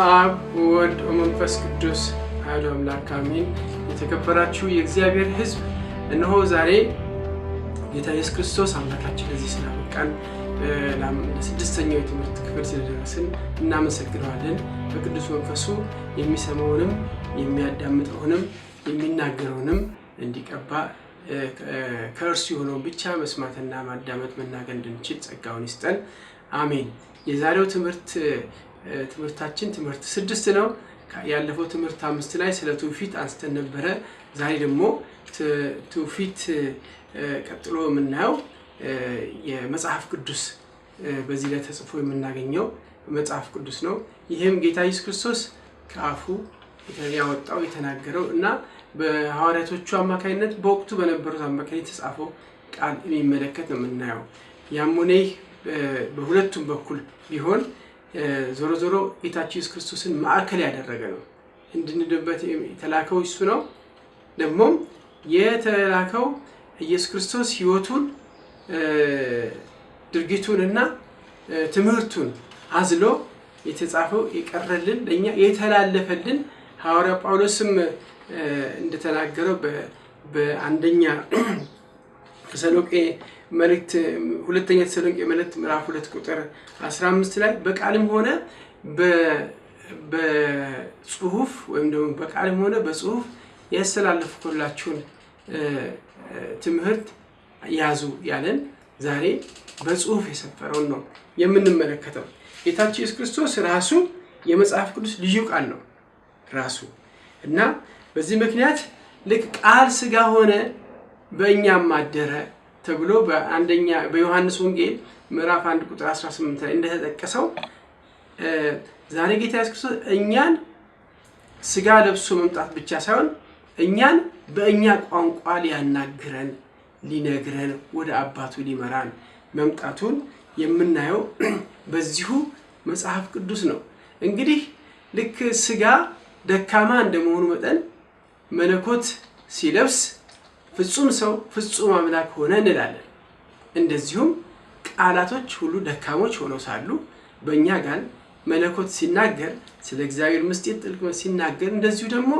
አብ ወወልድ ወመንፈስ ቅዱስ አሐዱ አምላክ አሜን። የተከበራችሁ የእግዚአብሔር ሕዝብ እነሆ ዛሬ ጌታ ኢየሱስ ክርስቶስ አምላካችን ለዚህ ስላበቃን ለስድስተኛው የትምህርት ክፍል ስለደረስን እናመሰግነዋለን። በቅዱስ መንፈሱ የሚሰማውንም የሚያዳምጠውንም የሚናገረውንም እንዲቀባ ከእርሱ የሆነው ብቻ መስማትና ማዳመጥ መናገር እንድንችል ጸጋውን ይስጠን። አሜን። የዛሬው ትምህርታችን ትምህርት 6 ነው። ያለፈው ትምህርት 5 ላይ ስለ ትውፊት አንስተን ነበረ። ዛሬ ደግሞ ትውፊት ቀጥሎ የምናየው የመጽሐፍ ቅዱስ በዚህ ላይ ተጽፎ የምናገኘው መጽሐፍ ቅዱስ ነው። ይህም ጌታ ኢየሱስ ክርስቶስ ከአፉ ያወጣው የተናገረው እና በሐዋርያቶቹ አማካይነት በወቅቱ በነበሩት አማካይነት የተጻፈው ቃል የሚመለከት ነው የምናየው። ያሙኔ በሁለቱም በኩል ቢሆን ዞሮ ዞሮ ጌታችን ኢየሱስ ክርስቶስን ማዕከል ያደረገ ነው። እንድንድበት የተላከው እሱ ነው። ደግሞ የተላከው ኢየሱስ ክርስቶስ ሕይወቱን ድርጊቱንና ትምህርቱን አዝሎ የተጻፈው የቀረልን ለኛ የተላለፈልን ሐዋርያ ጳውሎስም እንደተናገረው በአንደኛ ተሰሎንቄ መልእክት ሁለተኛ ተሰሎንቄ መልእክት ምዕራፍ 2 ቁጥር 15 ላይ በቃልም ሆነ በጽሁፍ ወይም ደግሞ በቃልም ሆነ በጽሁፍ ያስተላለፍኩላችሁን ትምህርት ያዙ ያለን ዛሬ በጽሁፍ የሰፈረውን ነው የምንመለከተው። ጌታችን ኢየሱስ ክርስቶስ ራሱ የመጽሐፍ ቅዱስ ልዩ ቃል ነው ራሱ እና በዚህ ምክንያት ልክ ቃል ሥጋ ሆነ በእኛም አደረ ተብሎ በዮሐንስ ወንጌል ምዕራፍ 1 ቁጥር 18 ላይ እንደተጠቀሰው ዛሬ ጌታ ኢየሱስ ክርስቶስ እኛን ሥጋ ለብሶ መምጣት ብቻ ሳይሆን እኛን በእኛ ቋንቋ ሊያናግረን ሊነግረን ወደ አባቱ ሊመራን መምጣቱን የምናየው በዚሁ መጽሐፍ ቅዱስ ነው። እንግዲህ ልክ ሥጋ ደካማ እንደመሆኑ መጠን መለኮት ሲለብስ ፍጹም ሰው ፍጹም አምላክ ሆነ እንላለን። እንደዚሁም ቃላቶች ሁሉ ደካሞች ሆነው ሳሉ በእኛ ጋር መለኮት ሲናገር ስለ እግዚአብሔር ምስጢር ጥልቅ ሲናገር እንደዚሁ ደግሞ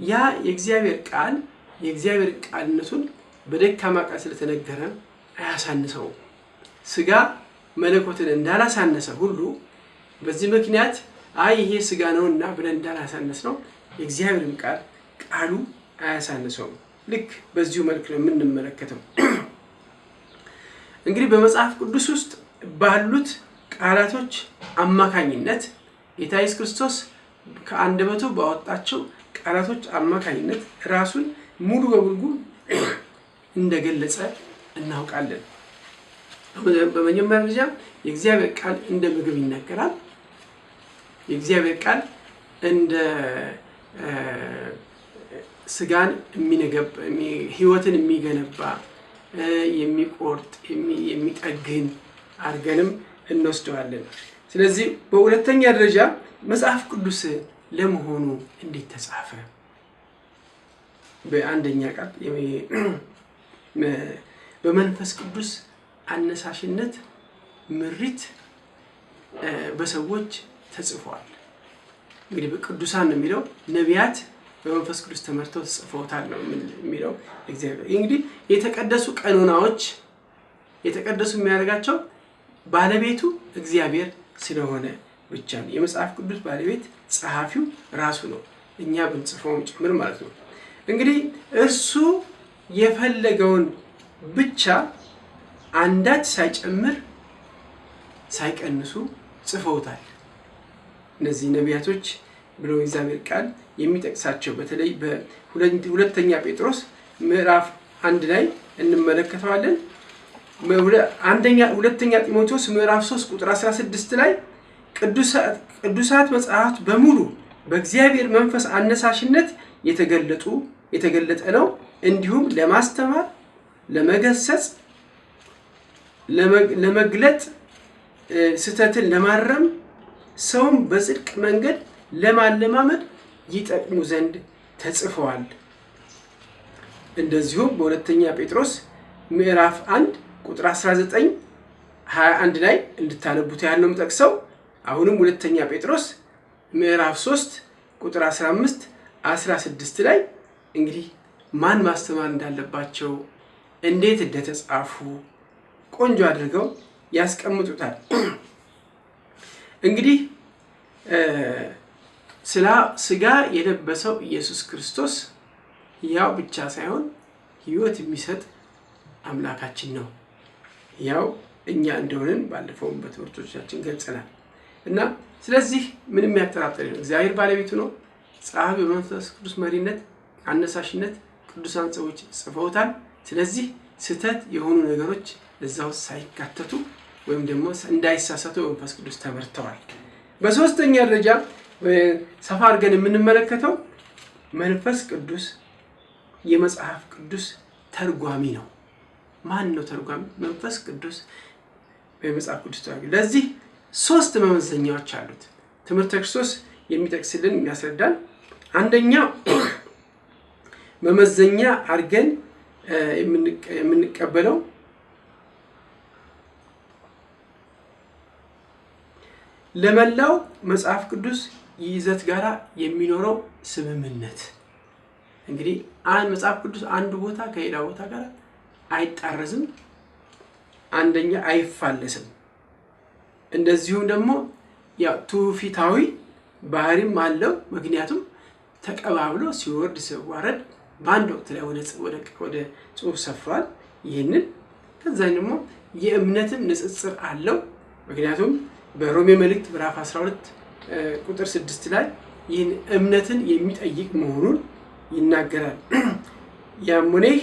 ያ የእግዚአብሔር ቃልነቱን በደካማ ቃል ስለተነገረ አያሳንሰው። ሥጋ መለኮትን እንዳላሳነሰ ሁሉ በዚህ ምክንያት ይሄ ሥጋ ነውና ብለን እንዳላሳነስ ነው የእግዚአብሔርም ቃሉ አያሳንሰውም። ልክ በዚሁ መልክ ነው የምንመለከተው። እንግዲህ በመጽሐፍ ቅዱስ ውስጥ ባሉት ቃላቶች አማካኝነት ጌታ ኢየሱስ ክርስቶስ ከአንደበቱ ባወጣቸው ቃላቶች አማካኝነት ራሱን ሙሉ በሙሉ እንደገለጸ እናውቃለን። በመጀመሪያ ደረጃ የእግዚአብሔር ቃል እንደ ምግብ ይናገራል። የእግዚአብሔር ቃል እንደ ሥጋን ሕይወትን የሚገነባ የሚቆርጥ የሚጠግን አድርገንም እንወስደዋለን። ስለዚህ በሁለተኛ ደረጃ መጽሐፍ ቅዱስ ለመሆኑ እንዴት ተጻፈ? በአንደኛ ቃል በመንፈስ ቅዱስ አነሳሽነት ምሪት በሰዎች ተጽፏል። እንግዲህ በቅዱሳን ነው የሚለው ነቢያት በመንፈስ ቅዱስ ተመርተው ተጽፈውታል ነው የሚለው እግዚአብሔር። እንግዲህ የተቀደሱ ቀኖናዎች የተቀደሱ የሚያደርጋቸው ባለቤቱ እግዚአብሔር ስለሆነ ብቻ ነው። የመጽሐፍ ቅዱስ ባለቤት ጸሐፊው ራሱ ነው፣ እኛ ብንጽፈውም ጭምር ማለት ነው። እንግዲህ እርሱ የፈለገውን ብቻ አንዳች ሳይጨምር ሳይቀንሱ ጽፈውታል። እነዚህ ነቢያቶች ብሎ እግዚአብሔር ቃል የሚጠቅሳቸው በተለይ በሁለተኛ ጴጥሮስ ምዕራፍ 1 ላይ እንመለከተዋለን። ሁለተኛ ጢሞቴዎስ ምዕራፍ 3 ቁጥር 16 ላይ ቅዱሳት መጽሐፍት በሙሉ በእግዚአብሔር መንፈስ አነሳሽነት የተገለጠ ነው፣ እንዲሁም ለማስተማር፣ ለመገሰጽ፣ ለመግለጥ፣ ስህተትን ለማረም፣ ሰውን በጽድቅ መንገድ ለማለማመድ ይጠቅሙ ዘንድ ተጽፈዋል። እንደዚሁም በሁለተኛ ጴጥሮስ ምዕራፍ 1 ቁጥር 19-21 ላይ እንድታነቡት ያለው ጠቅሰው አሁንም ሁለተኛ ጴጥሮስ ምዕራፍ 3 ቁጥር 15 16 ላይ እንግዲህ ማን ማስተማር እንዳለባቸው እንዴት እንደተጻፉ ቆንጆ አድርገው ያስቀምጡታል። እንግዲህ ስጋ የለበሰው ኢየሱስ ክርስቶስ ያው ብቻ ሳይሆን ሕይወት የሚሰጥ አምላካችን ነው። ያው እኛ እንደሆነን ባለፈውም በትምህርቶቻችን ገልጸናል እና ስለዚህ ምንም ያጠራጥር ነው። እግዚአብሔር ባለቤቱ ነው። ጸሐፊ በመንፈስ ቅዱስ መሪነት አነሳሽነት ቅዱሳን ሰዎች ጽፈውታል። ስለዚህ ስህተት የሆኑ ነገሮች እዛው ሳይካተቱ ወይም ደግሞ እንዳይሳሳቱ በመንፈስ ቅዱስ ተመርተዋል። በሶስተኛ ደረጃ ሰፋ አድርገን የምንመለከተው መንፈስ ቅዱስ የመጽሐፍ ቅዱስ ተርጓሚ ነው። ማን ነው ተርጓሚ? መንፈስ ቅዱስ በመጽሐፍ ቅዱስ ተርጓሚ። ለዚህ 3 መመዘኛዎች አሉት። ትምህርተ ክርስቶስ የሚጠቅስልን የሚያስረዳን አንደኛው መመዘኛ አድርገን የምንቀበለው ለመላው መጽሐፍ ቅዱስ ይዘት ጋራ የሚኖረው ስምምነት። እንግዲህ መጽሐፍ ቅዱስ አንዱ ቦታ ከሌላ ቦታ ጋር አይጣረዝም፣ አንደኛ አይፋለስም። እንደዚሁም ደግሞ ያው ትውፊታዊ ባህሪም አለው። ምክንያቱም ተቀባብሎ ሲወርድ ሲዋረድ በአንድ ወቅት ላይ ወደ ጽሑፍ ሰፍሯል። ይህንን ከዛ ደግሞ የእምነትም ንጽጽር አለው። ምክንያቱም በሮሜ መልእክት ምዕራፍ 12 ቁጥር 6 ላይ ይህን እምነትን የሚጠይቅ መሆኑን ይናገራል። ያም ሆነ ይህ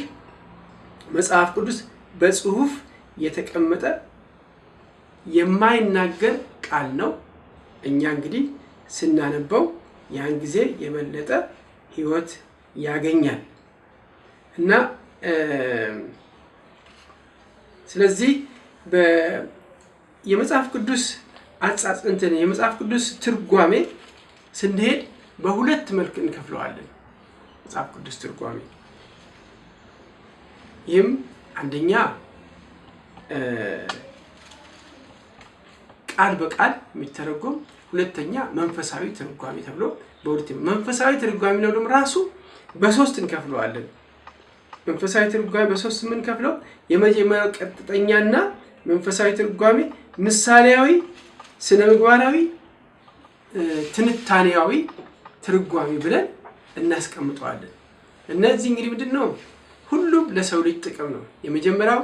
መጽሐፍ ቅዱስ በጽሑፍ የተቀመጠ የማይናገር ቃል ነው። እኛ እንግዲህ ስናነበው ያን ጊዜ የበለጠ ሕይወት ያገኛል እና ስለዚህ የመጽሐፍ ቅዱስ የመጽሐፍ ቅዱስ ትርጓሜ ስንሄድ በሁለት መልክ እንከፍለዋለን። መጽሐፍ ቅዱስ ትርጓሜ ይህም አንደኛ ቃል በቃል የሚተረጎም፣ ሁለተኛ መንፈሳዊ ትርጓሜ ተብሎ መንፈሳዊ ትርጓሜ ነው ደግሞ ራሱ በ3 እንከፍለዋለን። መንፈሳዊ ትርጓሜ በ3 የምንከፍለው የመጀመሪያው ቀጥተኛና መንፈሳዊ ትርጓሜ ምሳሌያዊ፣ ስነ ምግባራዊ፣ ትንታኔያዊ ትርጓሜ ብለን እናስቀምጠዋለን። እነዚህ እንግዲህ ምንድነው? ሁሉም ለሰው ልጅ ጥቅም ነው። የመጀመሪያው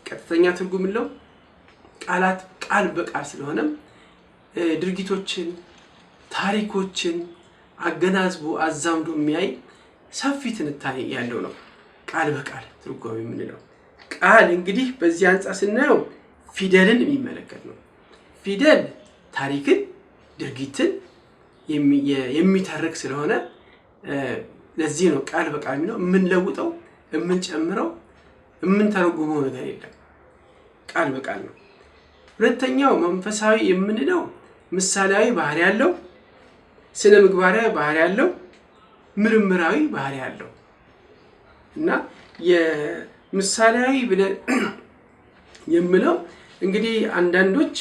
ቀጥተኛ ትርጉም ነው። ቃላት ቃል በቃል ስለሆነ ድርጊቶችን፣ ታሪኮችን አገናዝቦ አዛምዶ የሚያይ ሰፊ ትንታኔ ያለው ነው ቃል በቃል ትርጓሜ የምንለው። ቃል እንግዲህ በዚህ አንጻር ስናየው ፊደልን የሚመለከት ነው። ፊደል ታሪክን፣ ድርጊትን የሚተርክ ስለሆነ ለዚህ ነው ቃል በቃል የሚለው። የምንለውጠው፣ የምንጨምረው፣ የምንተረጉመው ነገር የለም። ቃል በቃል ነው። ሁለተኛው መንፈሳዊ የምንለው ምሳሌያዊ ባህሪ ያለው፣ ስነ ምግባራዊ ባህሪ ያለው፣ ምርምራዊ ባህሪ ያለው እና የምሳሌያዊ ብለን የምለው እንግዲህ አንዳንዶች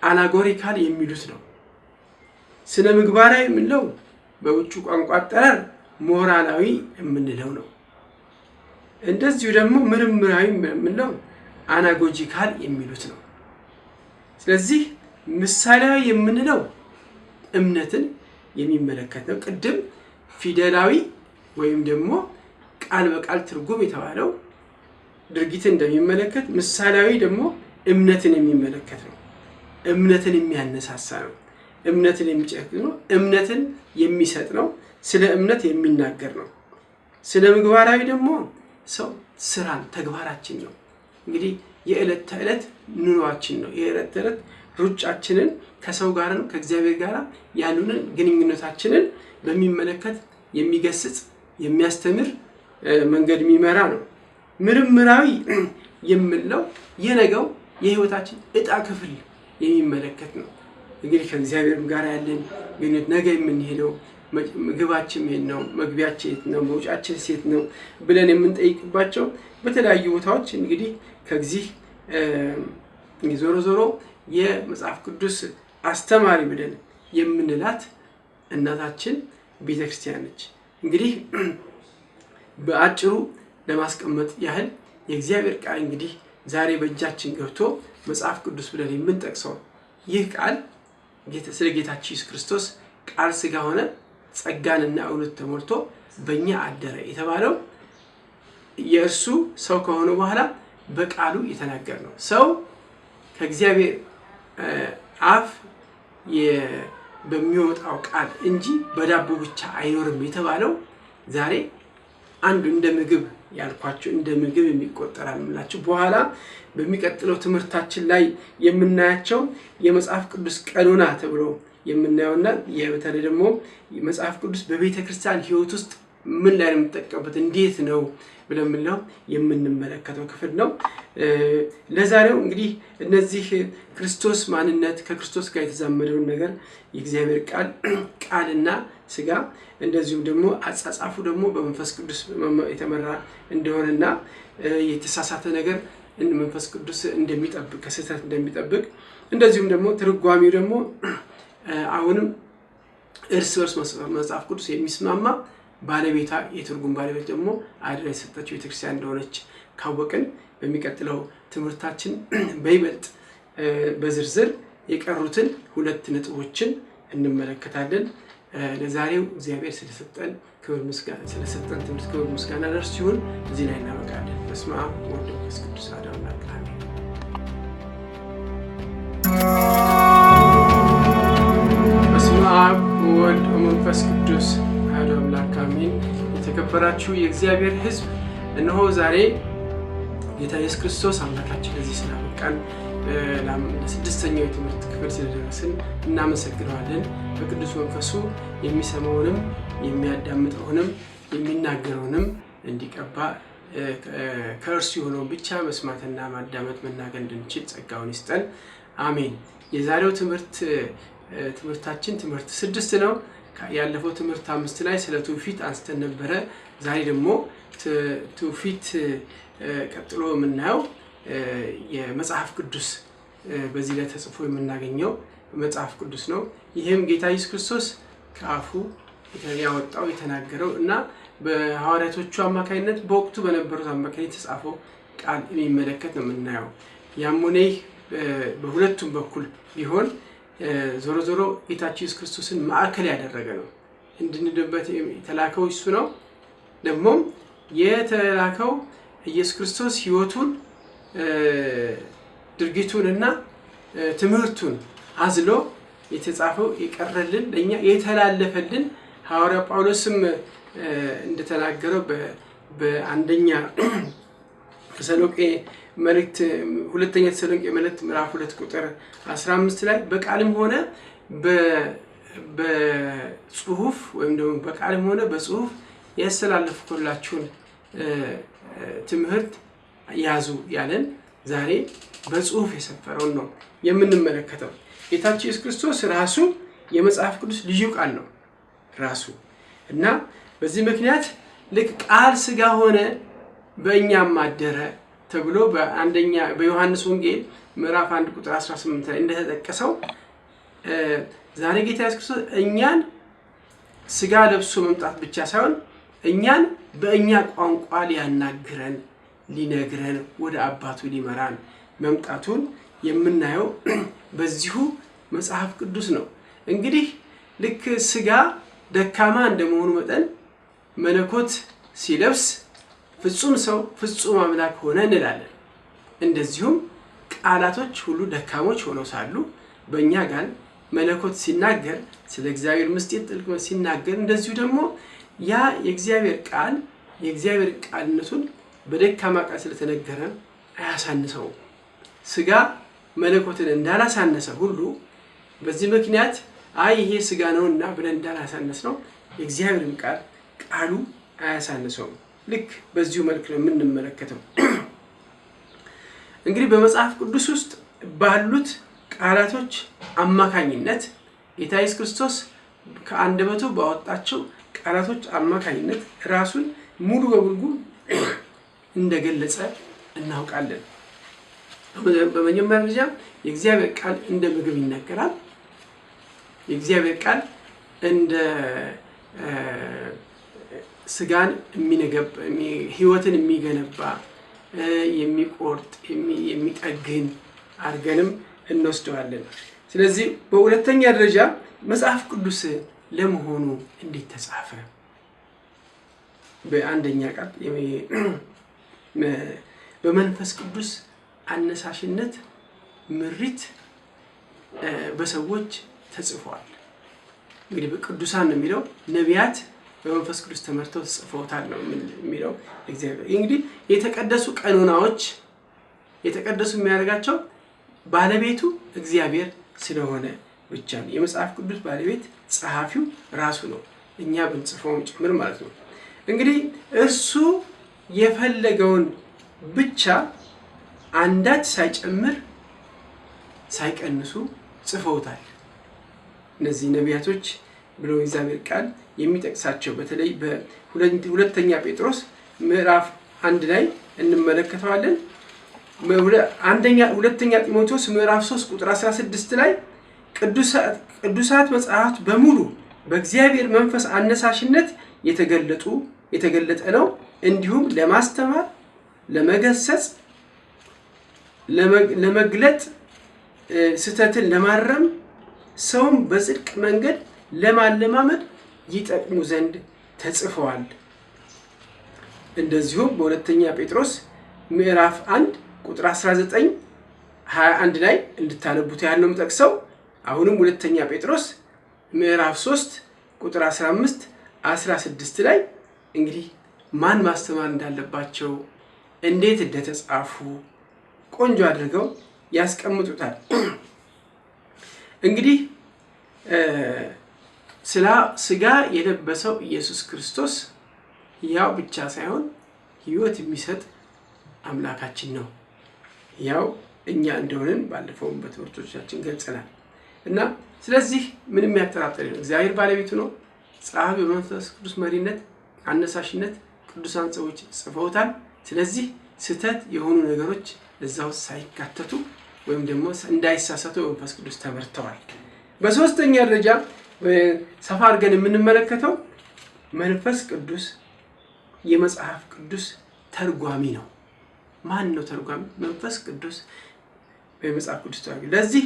አናጎሪካል የሚሉት ነው። ስነ ምግባራዊ የምንለው በውጭ ቋንቋ አጠራር ሞራላዊ የምንለው ነው። እንደዚሁ ደግሞ ምርምራዊ የምንለው አናጎጂካል የሚሉት ነው። ስለዚህ ምሳሌያዊ የምንለው እምነትን የሚመለከት ነው። ቅድም ፊደላዊ ወይም ደግሞ ቃል በቃል ትርጉም የተባለው ድርጊትን እንደሚመለከት፣ ምሳሌያዊ ደግሞ እምነትን የሚመለከት ነው። እምነትን የሚያነሳሳ ነው። እምነትን የሚጨክን ነው። እምነትን የሚሰጥ ነው። ስለ እምነት የሚናገር ነው። ስለ ምግባራዊ ደግሞ ሰው ስራን ተግባራችን ነው። እንግዲህ የዕለት ተዕለት ኑሯችን ነው። የዕለት ተዕለት ሩጫችንን ከሰው ጋር ከእግዚአብሔር ጋር ያሉንን ግንኙነታችንን በሚመለከት የሚገስጽ የሚያስተምር መንገድ የሚመራ ነው። ምርምራዊ የምንለው የነገው የህይወታችን እጣ ክፍል የሚመለከት ነው። እንግዲህ ከእግዚአብሔር ጋር ያለን ግንኙነት፣ ነገ የምንሄደው ምግባችን የት ነው፣ መግቢያችን የት ነው፣ መውጫችን የት ነው ብለን የምንጠይቅባቸው በተለያዩ ቦታዎች እንግዲህ ከዚህ ዞሮ ዞሮ የመጽሐፍ ቅዱስ አስተማሪ ብለን የምንላት እናታችን ቤተክርስቲያን ነች። እንግዲህ በአጭሩ ለማስቀመጥ ያህል የእግዚአብሔር ቃል እንግዲህ ዛሬ በእጃችን ገብቶ መጽሐፍ ቅዱስ ብለን የምንጠቅሰው ይህ ቃል ስለ ጌታችን ኢየሱስ ክርስቶስ ቃል ሥጋ ሆነ ጸጋንና እውነት ተሞልቶ በእኛ አደረ የተባለው የእርሱ ሰው ከሆነ በኋላ በቃሉ የተናገረ ነው። ሰው ከእግዚአብሔር አፍ በሚወጣው ቃል እንጂ በዳቦ ብቻ አይኖርም የተባለው ዛሬ አንዱ እንደ ምግብ ያልኳቸው እንደ ምግብ የሚቆጠራል የምላችሁ በኋላ በሚቀጥለው ትምህርታችን ላይ የምናያቸው የመጽሐፍ ቅዱስ ቀኖና ተብሎ የምናየውና በተለይ ደግሞ መጽሐፍ ቅዱስ በቤተ ክርስቲያን ሕይወት ውስጥ ምን ላይ ነው የምንጠቀምበት እንዴት ነው ብለን የምንመለከተው ክፍል ነው። ለዛሬው እንግዲህ እነዚህ ክርስቶስ ማንነት ከክርስቶስ ጋር የተዛመደውን ነገር የእግዚአብሔር ቃልና ሥጋ እንደዚሁም ደግሞ አጻጻፉ ደግሞ በመንፈስ ቅዱስ የተመራ እንደሆነና የተሳሳተ ነገር መንፈስ ቅዱስ እንደሚጠብቅ ከስህተት እንደሚጠብቅ እንደዚሁም ደግሞ ትርጓሜው ደግሞ አሁንም እርስ በርስ መጽሐፍ ቅዱስ የሚስማማ ባለቤታ የትርጉም ባለቤት ደግሞ አድራ የሰጠችው ቤተክርስቲያን እንደሆነች ካወቅን በሚቀጥለው ትምህርታችን በይበልጥ በዝርዝር የቀሩትን 2 ነጥቦችን እንመለከታለን። ለዛሬው እግዚአብሔር ስለሰጠን ትምህርት ክብር ምስጋና ለእርሱ ይሁን። እዚህ ላይ እናበቃለን። በስመ አብ ወወልድ ወመንፈስ ቅዱስ አሐዱ አምላክ አሜን። በስመ አብ ወወልድ ወመንፈስ ቅዱስ አሐዱ አምላክ አሜን። የተከበራችሁ የእግዚአብሔር ሕዝብ እነሆ ዛሬ ጌታ ኢየሱስ ክርስቶስ አምላካችን ለዚህ ስላበቃን ለስድስተኛው የትምህርት ክፍል ስለደረስን እናመሰግነዋለን። በቅዱስ መንፈሱ የሚሰማውንም የሚያዳምጠውንም የሚናገረውንም እንዲቀባ ከእርሱ የሆነውን ብቻ መስማትና ማዳመጥ መናገር እንድንችል ጸጋውን ይስጠን። አሜን። የዛሬው ትምህርታችን ትምህርት 6 ነው። ያለፈው ትምህርት 5 ላይ ስለ ትውፊት አንስተን ነበረ። ዛሬ ደግሞ ትውፊት ቀጥሎ የምናየው የመጽሐፍ ቅዱስ በዚህ ላይ ተጽፎ የምናገኘው መጽሐፍ ቅዱስ ነው። ይህም ጌታ ኢየሱስ ክርስቶስ ከአፉ ያወጣው የተናገረው እና በሐዋርያቶቹ አማካይነት በወቅቱ በነበሩት አማካይነት የተጻፈው ቃል የሚመለከት ነው የምናየው። ያሙኔ በሁለቱም በኩል ቢሆን ዞሮ ዞሮ ጌታችን ኢየሱስ ክርስቶስን ማዕከል ያደረገ ነው። እንድንድበት የተላከው እሱ ነው። ደግሞ የተላከው ኢየሱስ ክርስቶስ ሕይወቱን ድርጊቱንና ትምህርቱን አዝሎ የተጻፈው የቀረልን ለኛ የተላለፈልን ሐዋርያ ጳውሎስም እንደተናገረው በአንደኛ ተሰሎንቄ መልእክት ሁለተኛ ተሰሎንቄ መልእክት ምዕራፍ 2 ቁጥር 15 ላይ በቃልም ሆነ በጽሁፍ ወይም ደግሞ በቃልም ሆነ በጽሁፍ ያስተላለፍኩላችሁን ትምህርት ያዙ ያለን ዛሬ በጽሁፍ የሰፈረውን ነው የምንመለከተው። ጌታችን ኢየሱስ ክርስቶስ ራሱ የመጽሐፍ ቅዱስ ልዩ ቃል ነው ራሱ እና በዚህ ምክንያት ልክ ቃል ሥጋ ሆነ በእኛም አደረ ተብሎ በዮሐንስ ወንጌል ምዕራፍ 1 ቁጥር 18 ላይ እንደተጠቀሰው ዛሬ ጌታ ኢየሱስ ክርስቶስ እኛን ሥጋ ለብሶ መምጣት ብቻ ሳይሆን እኛን በእኛ ቋንቋ ሊያናግረን ሊነግረን ወደ አባቱ ሊመራን መምጣቱን የምናየው በዚሁ መጽሐፍ ቅዱስ ነው። እንግዲህ ልክ ሥጋ ደካማ እንደመሆኑ መጠን መለኮት ሲለብስ ፍጹም ሰው ፍጹም አምላክ ሆነ እንላለን። እንደዚሁም ቃላቶች ሁሉ ደካሞች ሆነው ሳሉ በእኛ ጋር መለኮት ሲናገር ስለ እግዚአብሔር ምስጢር ጥልቅ ሲናገር እንደዚሁ ደግሞ ያ የእግዚአብሔር ቃልነቱን በደካማ ቃል ስለተነገረ አያሳንሰው። ሥጋ መለኮትን እንዳላሳነሰ ሁሉ በዚህ ምክንያት ይሄ ሥጋ ነውና ብለን እንዳላሳነስ ነው የእግዚአብሔርን ቃሉ አያሳንሰውም። ልክ በዚሁ መልክ ነው የምንመለከተው። እንግዲህ በመጽሐፍ ቅዱስ ውስጥ ባሉት ቃላቶች አማካኝነት ጌታ ኢየሱስ ክርስቶስ ከአንደበቱ ባወጣቸው ቃላቶች አማካኝነት ራሱን ሙሉ በሙሉ እንደገለጸ እናውቃለን። በመጀመሪያ ደረጃ የእግዚአብሔር ቃል እንደ ምግብ ይናገራል። የእግዚአብሔር ቃል እንደ ስጋን ህይወትን የሚገነባ የሚቆርጥ የሚጠግን አድርገንም እንወስደዋለን። ስለዚህ በሁለተኛ ደረጃ መጽሐፍ ቅዱስ ለመሆኑ እንዴት ተጻፈ? በአንደኛ ቃል በመንፈስ ቅዱስ አነሳሽነት ምሪት በሰዎች ተጽፏል። እንግዲህ በቅዱሳን ነው የሚለው፣ ነቢያት በመንፈስ ቅዱስ ተመርተው ተጽፈውታል ነው የሚለው እግዚአብሔር። እንግዲህ የተቀደሱ ቀኖናዎች የተቀደሱ የሚያደርጋቸው ባለቤቱ እግዚአብሔር ስለሆነ ብቻ ነው። የመጽሐፍ ቅዱስ ባለቤት ጸሐፊው ራሱ ነው፣ እኛ ብንጽፈውም ጭምር ማለት ነው። እንግዲህ እርሱ የፈለገውን ብቻ አንዳች ሳይጨምር ሳይቀንሱ ጽፈውታል። እነዚህ ነቢያቶች ብሎ እግዚአብሔር ቃል የሚጠቅሳቸው በተለይ በሁለተኛ ጴጥሮስ ምዕራፍ 1 ላይ እንመለከተዋለን። ሁለተኛ ጢሞቴዎስ ምዕራፍ 3 ቁጥር 16 ላይ ቅዱሳት መጽሐፍት በሙሉ በእግዚአብሔር መንፈስ አነሳሽነት የተገለጠ ነው፣ እንዲሁም ለማስተማር፣ ለመገሰጽ፣ ለመግለጥ፣ ስህተትን ለማረም፣ ሰውም በጽድቅ መንገድ ለማለማመድ ይጠቅሙ ዘንድ ተጽፈዋል። እንደዚሁም በሁለተኛ ጴጥሮስ ምዕራፍ 1 ቁጥር 19-21 ላይ እንድታነቡት ያለውም ጠቅሰው፣ አሁንም ሁለተኛ ጴጥሮስ ምዕራፍ 3 ቁጥር 15-16 ላይ እንግዲህ ማን ማስተማር እንዳለባቸው እንዴት እንደተጻፉ ቆንጆ አድርገው ያስቀምጡታል። እንግዲህ ስጋ የለበሰው ኢየሱስ ክርስቶስ ያው ብቻ ሳይሆን ሕይወት የሚሰጥ አምላካችን ነው። ያው እኛ እንደሆነን ባለፈው በትምህርቶቻችን ገልጸናል እና ስለዚህ ምንም ያጠራጥር ነው። እግዚአብሔር ባለቤቱ ነው። ጸሐፊ በመንፈስ ቅዱስ መሪነት አነሳሽነት ቅዱሳን ሰዎች ጽፈውታል። ስለዚህ ስህተት የሆኑ ነገሮች እዛው ሳይካተቱ ወይም ደግሞ እንዳይሳሳቱ በመንፈስ ቅዱስ ተመርተዋል። በሶስተኛ ደረጃ ሰፋ አድርገን የምንመለከተው መንፈስ ቅዱስ የመጽሐፍ ቅዱስ ተርጓሚ ነው። ማን ነው ተርጓሚ? መንፈስ ቅዱስ በመጽሐፍ ቅዱስ ተርጓሚ። ለዚህ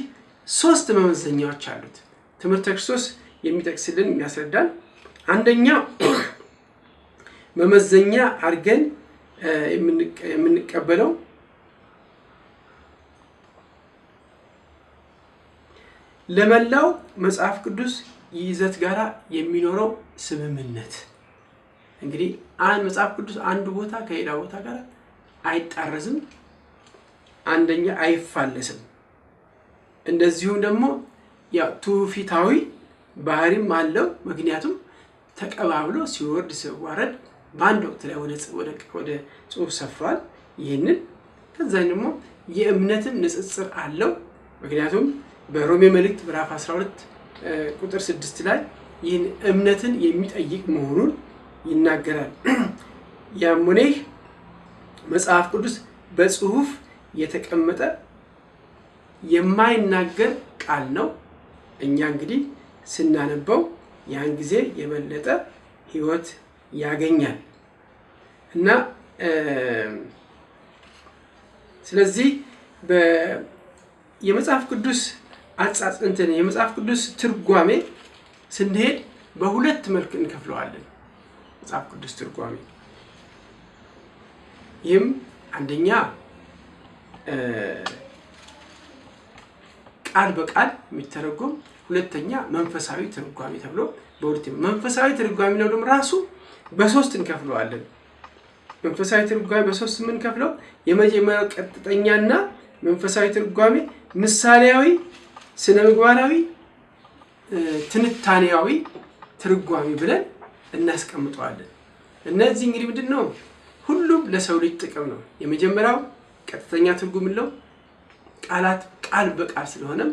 3 መመዘኛዎች አሉት። ትምህርተ ክርስቶስ የሚጠቅስልን የሚያስረዳን አንደኛው መመዘኛ አድርገን የምንቀበለው ለመላው መጽሐፍ ቅዱስ ይዘት ጋራ የሚኖረው ስምምነት። እንግዲህ መጽሐፍ ቅዱስ አንዱ ቦታ ከሌላ ቦታ ጋር አይጣረዝም፣ አንደኛ አይፋለስም። እንደዚሁም ደግሞ ያው ትውፊታዊ ባህሪም አለው። ምክንያቱም ተቀባብሎ ሲወርድ ሲዋረድ በአንድ ወቅት ላይ ወደ ጽሑፍ ሰፍሯል። ይህንን ከዛ ደግሞ የእምነትም ንጽጽር አለው። ምክንያቱም በሮሜ መልእክት ምዕራፍ 12 ቁጥር 6 ላይ ይህን እምነትን የሚጠይቅ መሆኑን ይናገራል። ያሙኔ መጽሐፍ ቅዱስ በጽሑፍ የተቀመጠ የማይናገር ቃል ነው። እኛ እንግዲህ ስናነበው ያን ጊዜ የበለጠ ሕይወት ያገኛል እና ስለዚህ የመጽሐፍ ቅዱስ የመጽሐፍ ቅዱስ ትርጓሜ ስንሄድ በሁለት መልክ እንከፍለዋለን። መጽሐፍ ቅዱስ ትርጓሜ ይህም አንደኛ ቃል በቃል የሚተረጎም፣ ሁለተኛ መንፈሳዊ ትርጓሜ ተብሎ በሁለት። መንፈሳዊ ትርጓሜ ነው ደግሞ ራሱ በሶስት እንከፍለዋለን። መንፈሳዊ ትርጓሜ በሶስት የምንከፍለው የመጀመሪያው ቀጥተኛና መንፈሳዊ ትርጓሜ ምሳሌያዊ፣ ስነ ምግባራዊ፣ ትንታኔያዊ ትርጓሜ ብለን እናስቀምጠዋለን። እነዚህ እንግዲህ ምንድን ነው? ሁሉም ለሰው ልጅ ጥቅም ነው። የመጀመሪያው ቀጥተኛ ትርጉም ነው። ቃላት ቃል በቃል ስለሆነም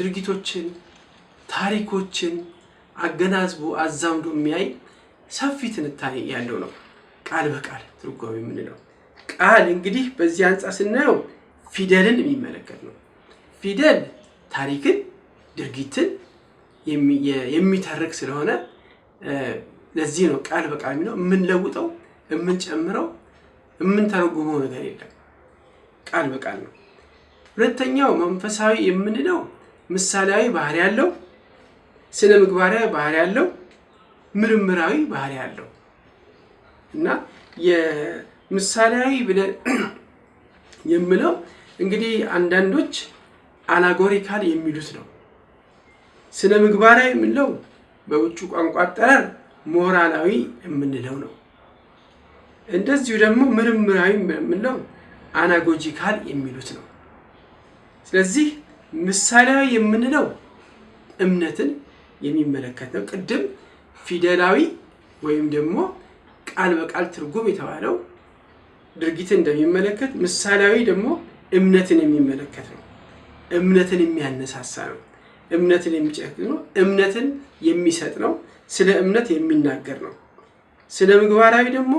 ድርጊቶችን፣ ታሪኮችን አገናዝቦ አዛምዶ የሚያይ ሰፊ ትንታኔ ያለው ነው ቃል በቃል ትርጓሜ የምንለው። ቃል እንግዲህ በዚህ አንጻር ስናየው ፊደልን የሚመለከት ነው። ፊደል ታሪክን፣ ድርጊትን የሚተርክ ስለሆነ ለዚህ ነው ቃል በቃል ነው የምንለውጠው የምንጨምረው የምንተረጉመው ነገር የለም ቃል በቃል ነው። ሁለተኛው መንፈሳዊ የምንለው ምሳሌያዊ ባህሪ ያለው ስነ ምግባራዊ ባህሪ ያለው ምርምራዊ ባህሪ ያለው እና የምሳሌያዊ ብለን የምለው እንግዲህ አንዳንዶች አናጎሪካል የሚሉት ነው። ስነ ምግባራዊ የምንለው በውጭ ቋንቋ አጠራር ሞራላዊ የምንለው ነው። እንደዚሁ ደግሞ ምርምራዊ የምንለው አናጎጂካል የሚሉት ነው። ስለዚህ ምሳሌያዊ የምንለው እምነትን የሚመለከት ነው። ቅድም ፊደላዊ ወይም ደግሞ ቃል በቃል ትርጉም የተባለው ድርጊትን እንደሚመለከት ምሳሌያዊ ደግሞ እምነትን የሚመለከት ነው። እምነትን የሚያነሳሳ ነው። እምነትን የሚጨክን ነው። እምነትን የሚሰጥ ነው። ስለ እምነት የሚናገር ነው። ስነ ምግባራዊ ደግሞ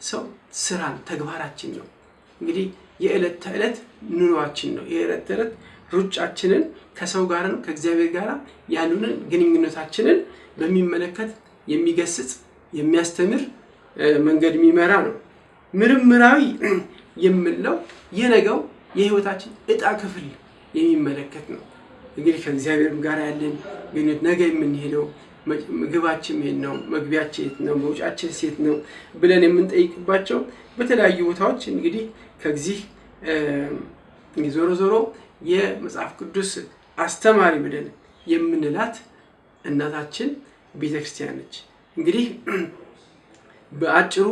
ሰው ስራን ተግባራችን ነው። እንግዲህ የዕለት ተዕለት ኑሯችን ነው። የዕለት ተዕለት ሩጫችንን ከሰው ጋር ነው ከእግዚአብሔር ጋር ያሉንን ግንኙነታችንን በሚመለከት የሚገስጽ የሚያስተምር መንገድ የሚመራ ነው። ምርምራዊ የምንለው የነገው የህይወታችን እጣ ክፍል የሚመለከት ነው። እንግዲህ ከእግዚአብሔር ጋር ያለን ግንኙነት ነገ የምንሄደው ምግባችን ምን ነው፣ መግቢያችን የት ነው፣ መውጫችን የት ነው ብለን የምንጠይቅባቸው በተለያዩ ቦታዎች እንግዲህ ከዚህ ዞሮ ዞሮ የመጽሐፍ ቅዱስ አስተማሪ ብለን የምንላት እናታችን ቤተክርስቲያን ነች። እንግዲህ በአጭሩ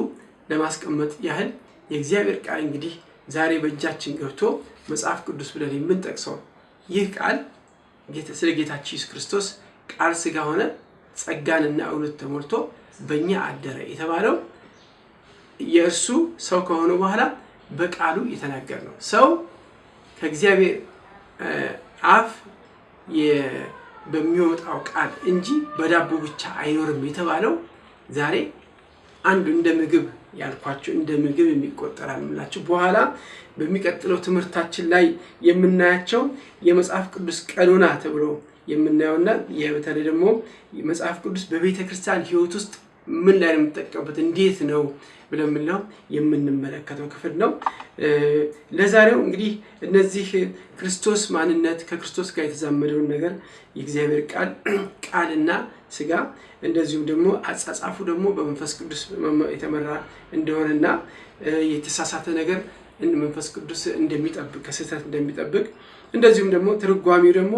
ለማስቀመጥ ያህል የእግዚአብሔር ቃል እንግዲህ ዛሬ በእጃችን ገብቶ መጽሐፍ ቅዱስ ብለን የምንጠቅሰው ይህ ቃል ስለ ጌታችን ኢየሱስ ክርስቶስ ቃል ሥጋ ሆነ ጸጋንና እውነት ተሞልቶ በእኛ አደረ የተባለው የእርሱ ሰው ከሆነ በኋላ በቃሉ የተናገረ ነው። ሰው ከእግዚአብሔር አፍ በሚወጣው ቃል እንጂ በዳቦ ብቻ አይኖርም የተባለው ዛሬ አንዱ እንደ ምግብ ያልኳቸው እንደ ምግብ የሚቆጠራል ምላችሁ በኋላ በሚቀጥለው ትምህርታችን ላይ የምናያቸው የመጽሐፍ ቅዱስ ቀኖና ተብሎ የምናየውና በተለይ ደግሞ የመጽሐፍ ቅዱስ በቤተክርስቲያን ሕይወት ውስጥ ምን ላይ የምንጠቀምበት እንዴት ነው ብለን የምንመለከተው ክፍል ነው። ለዛሬው እንግዲህ እነዚህ ክርስቶስ ማንነት ከክርስቶስ ጋር የተዛመደውን ነገር የእግዚአብሔር ቃልና ሥጋ እንደዚሁም ደግሞ አጻጻፉ ደግሞ በመንፈስ ቅዱስ የተመራ እንደሆነና የተሳሳተ ነገር መንፈስ ቅዱስ እንደሚጠብቅ ከስህተት እንደሚጠብቅ እንደዚሁም ደግሞ ትርጓሜው ደግሞ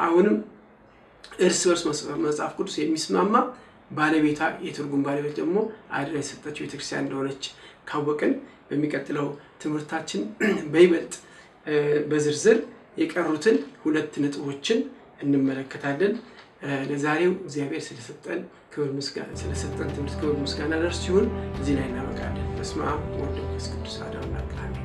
አሁንም እርስ በርስ መጽሐፍ ቅዱስ የሚስማማ ባለቤታ የትርጉም ባለቤት ደግሞ አድራ የሰጠችው ቤተክርስቲያን እንደሆነች ካወቅን በሚቀጥለው ትምህርታችን በይበልጥ በዝርዝር የቀሩትን ሁለት ነጥቦችን እንመለከታለን። ለዛሬው እግዚአብሔር ስለሰጠን ትምህርት ክብር ምስጋና ደርስ ሲሆን እዚህ ላይ እናበቃለን። በስመ አብ ወወልድ ወመንፈስ ቅዱስ አሐዱ አምላክ አሜን።